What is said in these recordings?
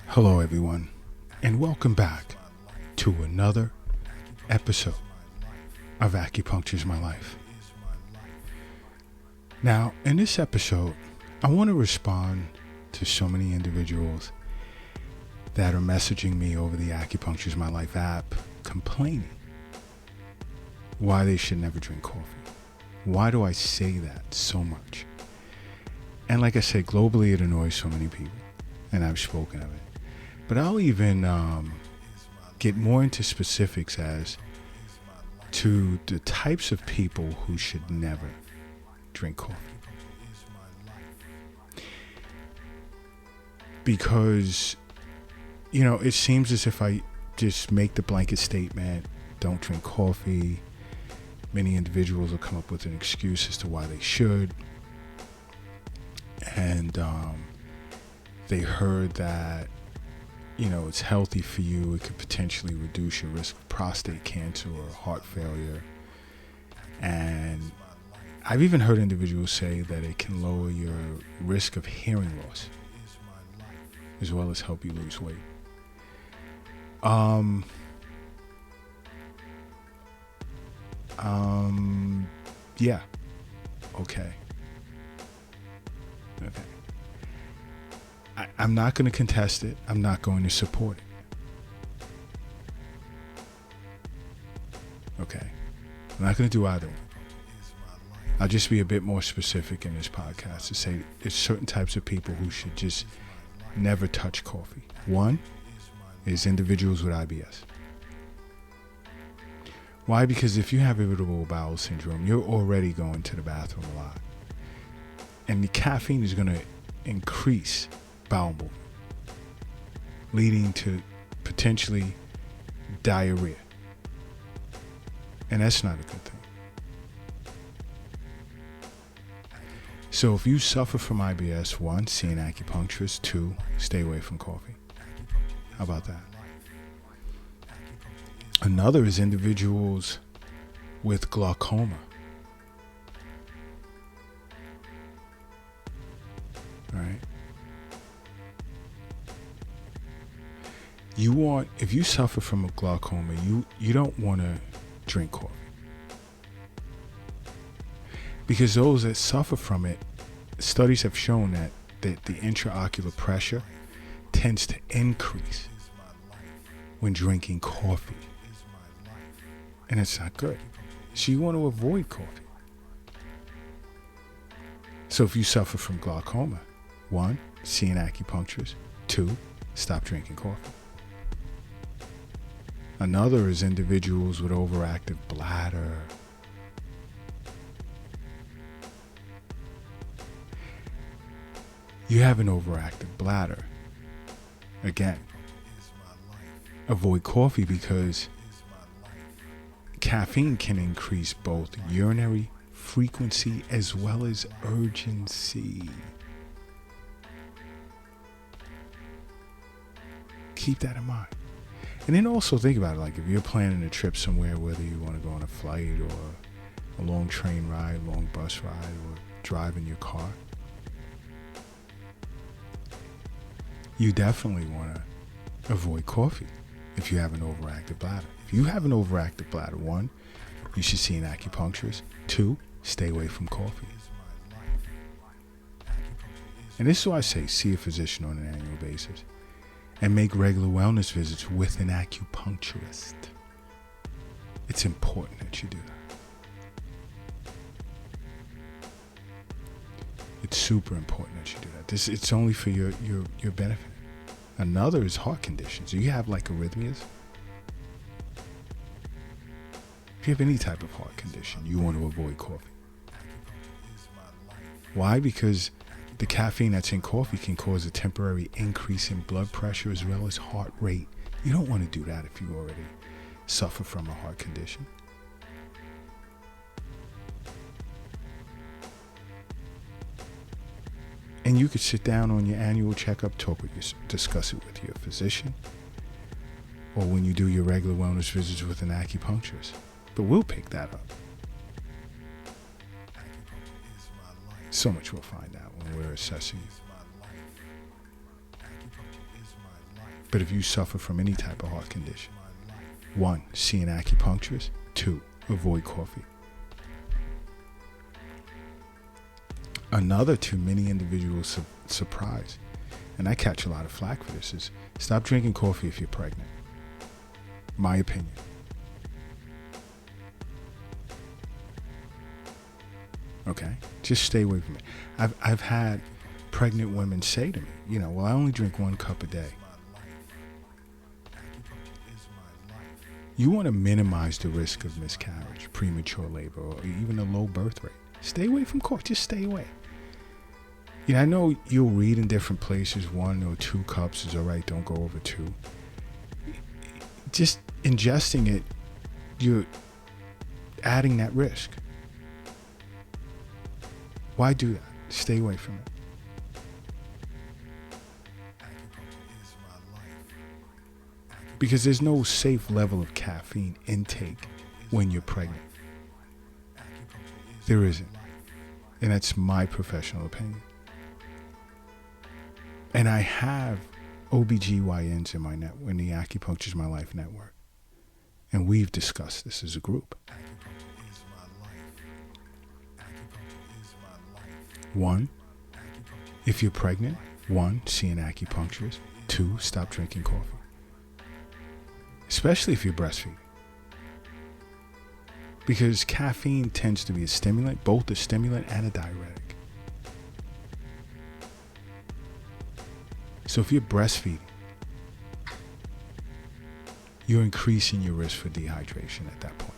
Hello, everyone, and welcome back to another episode of Acupuncture is My Life. Now, in this episode, I want to respond to so many individuals that are messaging me over the Acupuncture is My Life app complaining why they should never drink coffee. Why do I say that so much? And like I said, globally it annoys so many people, and I've spoken of it. But I'll even get more into specifics as to the types of people who should never drink coffee. Because, it seems as if I just make the blanket statement, don't drink coffee. Many individuals will come up with an excuse as to why they should. And they heard that it's healthy for you. It could potentially reduce your risk of prostate cancer or heart failure. And I've even heard individuals say that it can lower your risk of hearing loss, as well as help you lose weight. Yeah. Okay. I'm not going to contest it. I'm not going to support it. Okay. I'm not going to do either one. I'll just be a bit more specific in this podcast to say there's certain types of people who should just never touch coffee. One is individuals with IBS. Why? Because if you have irritable bowel syndrome, you're already going to the bathroom a lot. And the caffeine is going to increase bowel movement, leading to potentially diarrhea. And that's not a good thing. So if you suffer from IBS, one, see an acupuncturist. Two, stay away from coffee. How about that? Another is individuals with glaucoma. All right. If you suffer from a glaucoma, you don't want to drink coffee. Because those that suffer from it, studies have shown that the intraocular pressure tends to increase when drinking coffee. And it's not good. So you want to avoid coffee. So if you suffer from glaucoma, one, see an acupuncturist. Two, stop drinking coffee. Another is individuals with overactive bladder. You have an overactive bladder. Again, avoid coffee because caffeine can increase both urinary frequency as well as urgency. Keep that in mind. And then also think about it, like if you're planning a trip somewhere, whether you want to go on a flight or a long train ride, long bus ride, or drive in your car, you definitely want to avoid coffee if you have an overactive bladder. If you have an overactive bladder, one, you should see an acupuncturist. Two, stay away from coffee. And this is why I say see a physician on an annual basis. And make regular wellness visits with an acupuncturist. It's important that you do that. It's super important that you do that. It's only for your benefit. Another is heart conditions. Do you have like arrhythmias? If you have any type of heart condition, you want to avoid coffee. Why? Because the caffeine that's in coffee can cause a temporary increase in blood pressure as well as heart rate. You don't want to do that if you already suffer from a heart condition. And you could sit down on your annual checkup, discuss it with your physician, or when you do your regular wellness visits with an acupuncturist. But we'll pick that up. So much we'll find out when we're assessing you. But if you suffer from any type of heart condition, 1, see an acupuncturist. 2, avoid coffee. Another to many individuals' surprise, and I catch a lot of flack for this, is stop drinking coffee if you're pregnant. My opinion. Okay? Just stay away from it. I've had pregnant women say to me, well, I only drink 1 cup a day. You want to minimize the risk of miscarriage, premature labor, or even a low birth rate. Stay away from coffee. Just stay away. I know you'll read in different places 1 or 2 cups is all right. Don't go over 2. Just ingesting it, you're adding that risk. Why do that? Stay away from it. Because there's no safe level of caffeine intake when you're pregnant. There isn't. And that's my professional opinion. And I have OBGYNs in my network, in the Acupuncture's My Life network. And we've discussed this as a group. 1, if you're pregnant, 1, see an acupuncturist. 2, stop drinking coffee. Especially if you're breastfeeding. Because caffeine tends to be a stimulant, both a stimulant and a diuretic. So if you're breastfeeding, you're increasing your risk for dehydration at that point.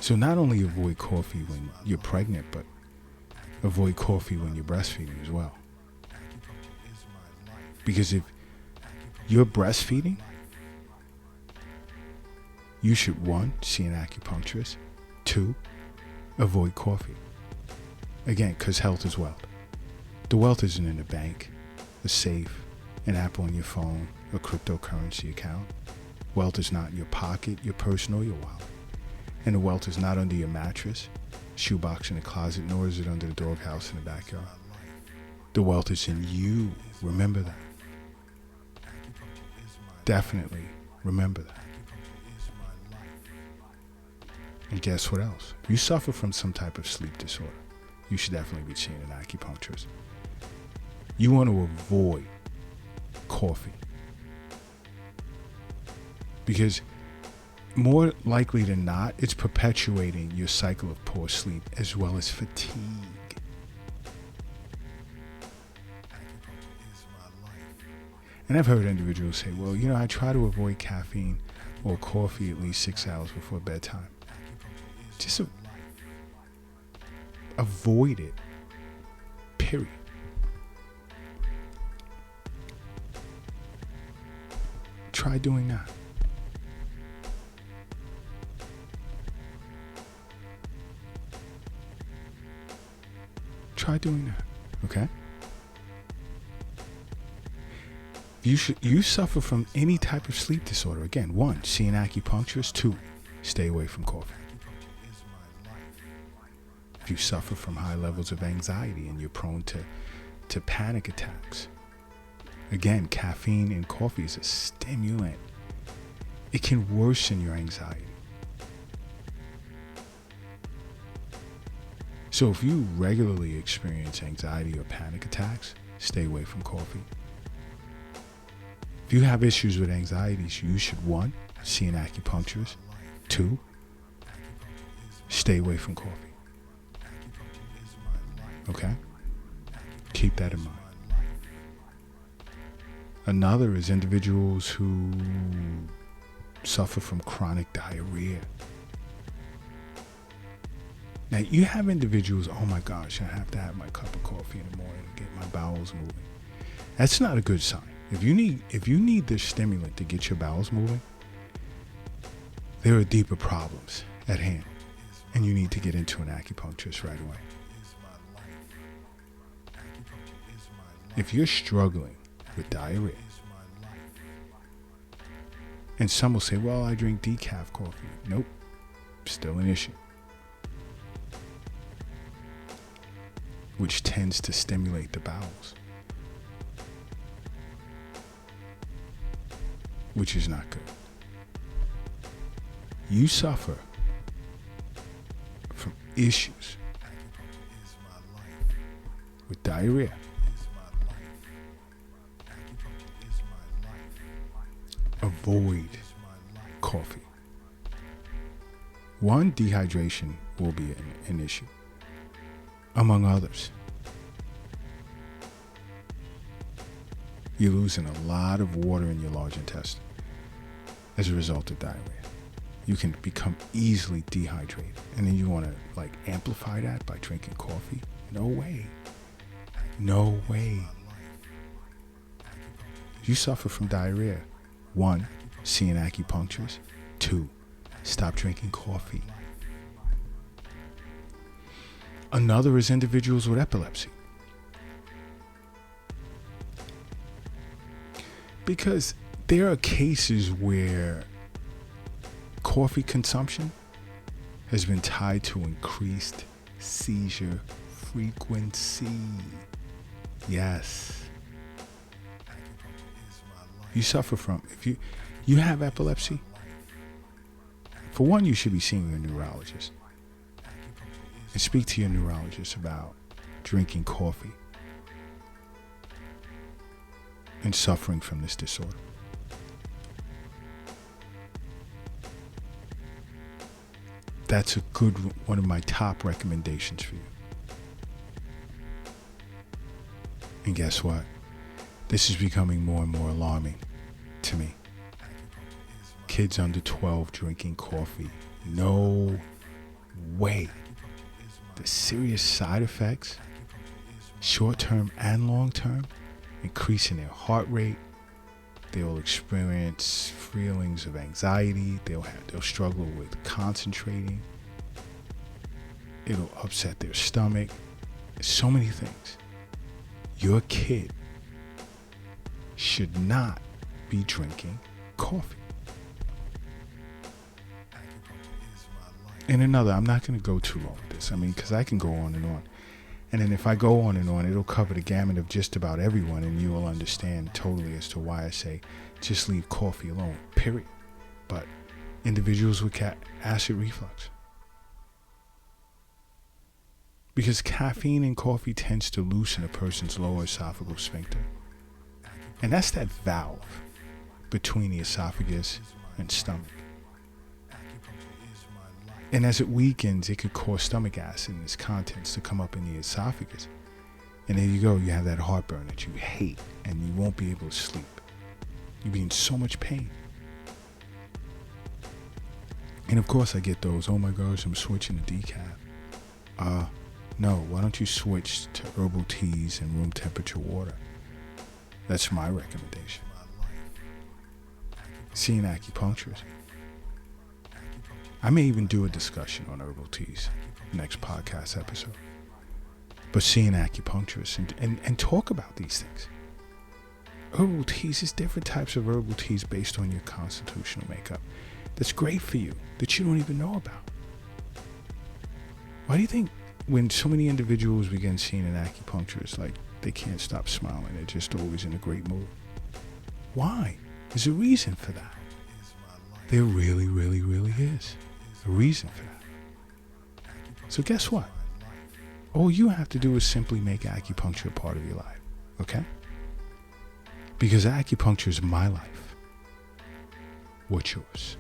So not only avoid coffee when you're pregnant, but avoid coffee when you're breastfeeding as well. Because if you're breastfeeding, you should 1, see an acupuncturist. 2, avoid coffee. Again, because health is wealth. The wealth isn't in the bank, a safe, an app on your phone, a cryptocurrency account. Wealth is not in your pocket, your purse, nor your wallet. And the wealth is not under your mattress, shoebox in the closet, nor is it under the doghouse in the backyard. The wealth is in you. Remember that. Definitely remember that. And guess what else? If you suffer from some type of sleep disorder, you should definitely be seeing an acupuncturist. You want to avoid coffee. Because more likely than not, it's perpetuating your cycle of poor sleep as well as fatigue. And I've heard individuals say, well, I try to avoid caffeine or coffee at least 6 hours before bedtime. Just avoid it. Period. Try doing that. Try doing that, okay? You suffer from any type of sleep disorder. Again, 1, see an acupuncturist. 2, stay away from coffee. If you suffer from high levels of anxiety and you're prone to panic attacks, again, caffeine in coffee is a stimulant. It can worsen your anxiety. So if you regularly experience anxiety or panic attacks, stay away from coffee. If you have issues with anxieties, you should 1, see an acupuncturist. 2, stay away from coffee. Okay? Keep that in mind. Another is individuals who suffer from chronic diarrhea. Now, you have individuals, oh my gosh, I have to have my cup of coffee in the morning to get my bowels moving. That's not a good sign. If you need this stimulant to get your bowels moving, there are deeper problems at hand, and you need to get into an acupuncturist right away. If you're struggling with diarrhea, and some will say, well, I drink decaf coffee. Nope, still an issue. Which tends to stimulate the bowels. which is not good. You suffer from issues with diarrhea. Avoid coffee. One, dehydration will be an issue, among others. You're losing a lot of water in your large intestine as a result of diarrhea. You can become easily dehydrated. And then you want to amplify that by drinking coffee? No way. No way. You suffer from diarrhea. 1, see an acupuncturist. 2, stop drinking coffee. Another is individuals with epilepsy. Because there are cases where coffee consumption has been tied to increased seizure frequency. Yes. You suffer from, if you have epilepsy, for one, you should be seeing your neurologist. And speak to your neurologist about drinking coffee and suffering from this disorder. That's one of my top recommendations for you. And guess what? This is becoming more and more alarming to me. Kids under 12 drinking coffee. No way. The serious side effects, short-term and long-term, increasing their heart rate. They will experience feelings of anxiety. They'll struggle with concentrating. It'll upset their stomach. So many things. Your kid should not be drinking coffee. And another, I'm not going to go too long with this. Because I can go on and on. And then if I go on and on, it'll cover the gamut of just about everyone, and you will understand totally as to why I say just leave coffee alone, period. But individuals with acid reflux. Because caffeine in coffee tends to loosen a person's lower esophageal sphincter. And that's that valve between the esophagus and stomach. And as it weakens, it could cause stomach acid and its contents to come up in the esophagus. And there you go, you have that heartburn that you hate, and you won't be able to sleep. You'll be in so much pain. And of course I get those, oh my gosh, I'm switching to decaf. No, why don't you switch to herbal teas and room temperature water? That's my recommendation. See an acupuncturist. I may even do a discussion on herbal teas next podcast episode. But see an acupuncturist and talk about these things. Herbal teas is different types of herbal teas based on your constitutional makeup. That's great for you, that you don't even know about. Why do you think when so many individuals begin seeing an acupuncturist, they can't stop smiling, they're just always in a great mood? Why? There's a reason for that. There really, really, really is a reason for that. So guess what? All you have to do is simply make acupuncture a part of your life, okay? Because acupuncture is my life. What's yours?